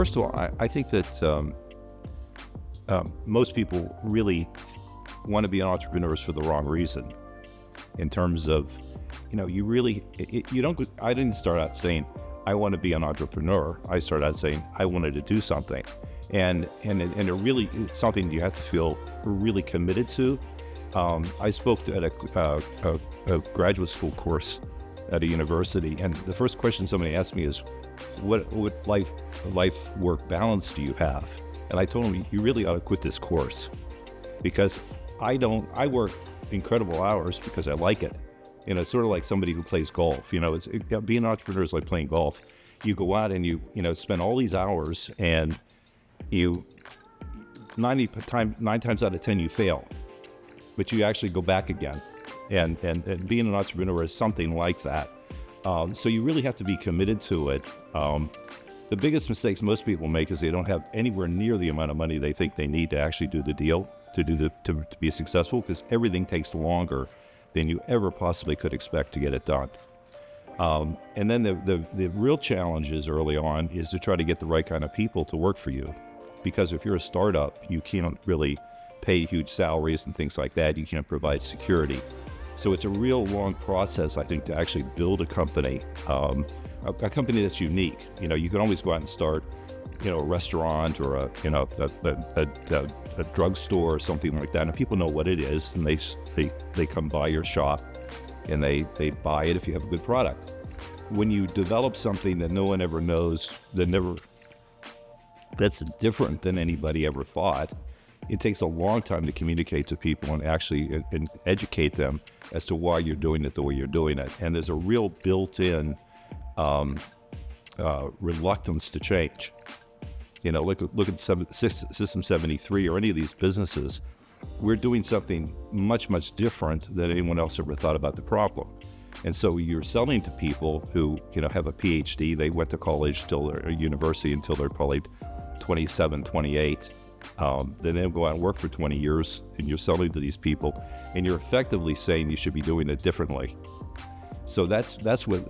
first of all, I think that most people really want to be entrepreneurs for the wrong reason. In terms of, you really, I didn't start out saying, I want to be an entrepreneur. I started out saying, I wanted to do something. And it really, it's something you have to feel really committed to. I spoke at a graduate school course at a university, and the first question somebody asked me is, what life-work balance do you have? And I told them, you really ought to quit this course, because I work incredible hours because I like it. It's sort of like somebody who plays golf. Being an entrepreneur is like playing golf. You go out and you spend all these hours, and you 9 times out of 10 you fail, but you actually go back again. And being an entrepreneur is something like that. So you really have to be committed to it. The biggest mistakes most people make is they don't have anywhere near the amount of money they think they need to actually do the deal, to be successful, because everything takes longer than you ever possibly could expect to get it done. And then the real challenges early on is to try to get the right kind of people to work for you. Because if you're a startup, you can't really pay huge salaries and things like that. You can't provide security. So it's a real long process, I think, to actually build a company, a company that's unique. You can always go out and start, a restaurant or a drugstore or something like that, and people know what it is, and they come by your shop, and they buy it if you have a good product. When you develop something that no one ever knows, that's different than anybody ever thought, it takes a long time to communicate to people and actually educate them as to why you're doing it the way you're doing it. And there's a real built-in reluctance to change. Look at System 73 or any of these businesses. We're doing something much, much different than anyone else ever thought about the problem. And so you're selling to people who, have a PhD. They went to college or university until they're probably 27, 28. Then they'll go out and work for 20 years, and you're selling to these people, and you're effectively saying you should be doing it differently. So that's what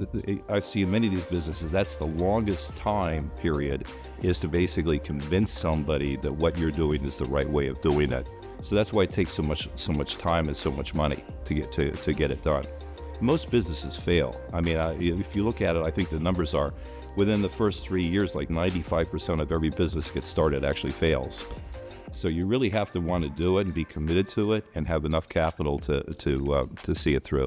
I see in many of these businesses. That's the longest time period, is to basically convince somebody that what you're doing is the right way of doing it. So that's why it takes so much time and so much money to get it done. Most businesses fail. I mean, if you look at it, I think the numbers are within the first 3 years, like 95% of every business gets started actually fails. So you really have to want to do it and be committed to it and have enough capital to see it through.